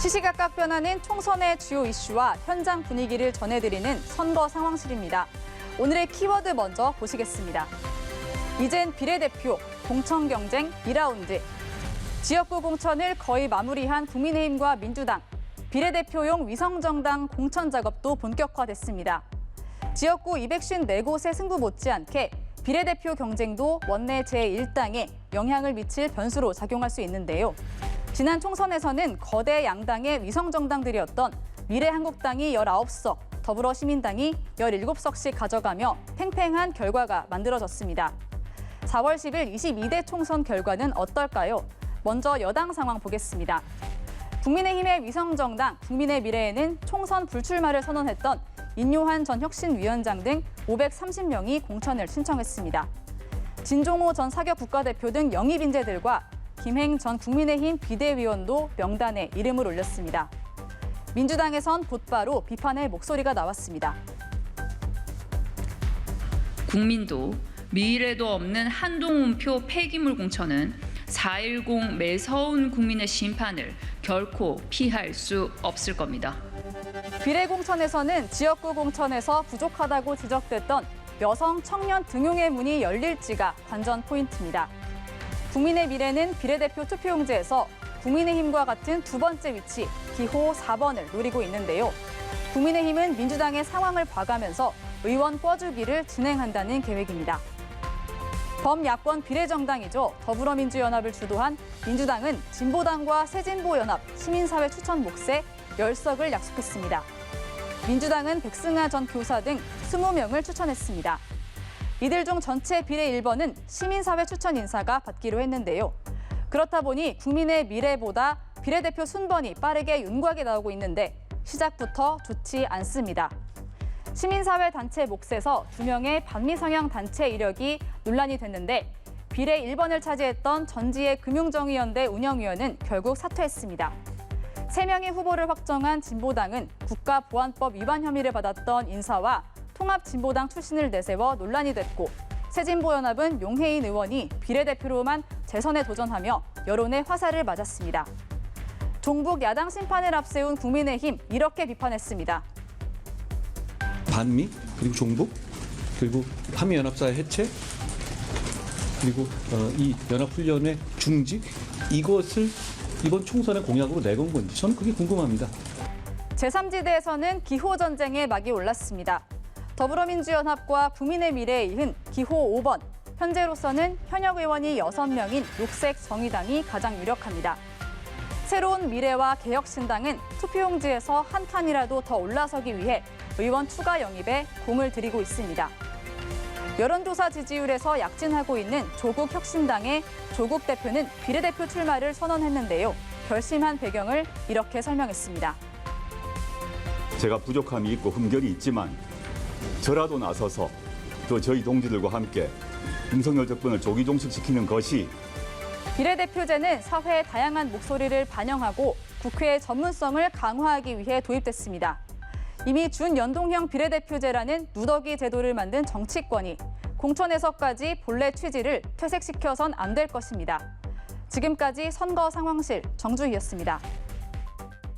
시시각각 변하는 총선의 주요 이슈와 현장 분위기를 전해드리는 선거 상황실입니다. 오늘의 키워드 먼저 보시겠습니다. 이젠 비례대표, 공천 경쟁 2라운드. 지역구 공천을 거의 마무리한 국민의힘과 민주당. 비례대표용 위성정당 공천 작업도 본격화됐습니다. 지역구 254곳의 승부 못지않게 비례대표 경쟁도 원내 제1당에 영향을 미칠 변수로 작용할 수 있는데요. 지난 총선에서는 거대 양당의 위성정당들이었던 미래한국당이 19석, 더불어시민당이 17석씩 가져가며 팽팽한 결과가 만들어졌습니다. 4월 10일 22대 총선 결과는 어떨까요? 먼저 여당 상황 보겠습니다. 국민의힘의 위성정당 국민의미래에는 총선 불출마를 선언했던 인요한 전 혁신위원장 등 530명이 공천을 신청했습니다. 진종호 전 사격 국가대표 등 영입 인재들과 김행 전 국민의힘 비대위원도 명단에 이름을 올렸습니다. 민주당에선 곧바로 비판의 목소리가 나왔습니다. 국민도 미래도 없는 한동훈표 폐기물 공천은 4.10 매서운 국민의 심판을 결코 피할 수 없을 겁니다. 비례공천에서는 지역구 공천에서 부족하다고 지적됐던 여성 청년 등용의 문이 열릴지가 관전 포인트입니다. 국민의 미래는 비례대표 투표용지에서 국민의힘과 같은 두 번째 위치, 기호 4번을 노리고 있는데요. 국민의힘은 민주당의 상황을 봐가면서 의원 꿔주기를 진행한다는 계획입니다. 범야권 비례정당이죠. 더불어민주연합을 주도한 민주당은 진보당과 새진보연합, 시민사회 추천 몫에 10석을 약속했습니다. 민주당은 백승하 전 교사 등 20명을 추천했습니다. 이들 중 전체 비례 1번은 시민사회 추천 인사가 받기로 했는데요. 그렇다 보니 국민의 미래보다 비례대표 순번이 빠르게 윤곽에 나오고 있는데 시작부터 좋지 않습니다. 시민사회 단체 몫에서 2명의 반미성향 단체 이력이 논란이 됐는데 비례 1번을 차지했던 전지의 금융정의연대 운영위원은 결국 사퇴했습니다. 3명의 후보를 확정한 진보당은 국가보안법 위반 혐의를 받았던 인사와 통합진보당 출신을 내세워 논란이 됐고 새진보연합은 용해인 의원이 비례대표로만 재선에 도전하며 여론의 화살을 맞았습니다. 종북 야당 심판을 앞세운 국민의힘 이렇게 비판했습니다. 반미, 그리고 종북, 그리고 한미연합사의 해체, 그리고 이 연합훈련의 중지, 이것을 이번 총선의 공약으로 내건 건지 저는 그게 궁금합니다. 제3지대에서는 기호전쟁의 막이 올랐습니다. 더불어민주연합과 국민의미래에 이은 기호 5번, 현재로서는 현역 의원이 6명인 녹색정의당이 가장 유력합니다. 새로운 미래와 개혁신당은 투표용지에서 한 칸이라도 더 올라서기 위해 의원 추가 영입에 공을 들이고 있습니다. 여론조사 지지율에서 약진하고 있는 조국혁신당의 조국 대표는 비례대표 출마를 선언했는데요. 결심한 배경을 이렇게 설명했습니다. 제가 부족함이 있고 흠결이 있지만 저라도 나서서 또 저희 동지들과 함께 윤석열 정권을 조기 종식시키는 것이 비례대표제는 사회의 다양한 목소리를 반영하고 국회의 전문성을 강화하기 위해 도입됐습니다. 이미 준연동형 비례대표제라는 누더기 제도를 만든 정치권이 공천에서까지 본래 취지를 퇴색시켜선 안 될 것입니다. 지금까지 선거 상황실 정주희였습니다.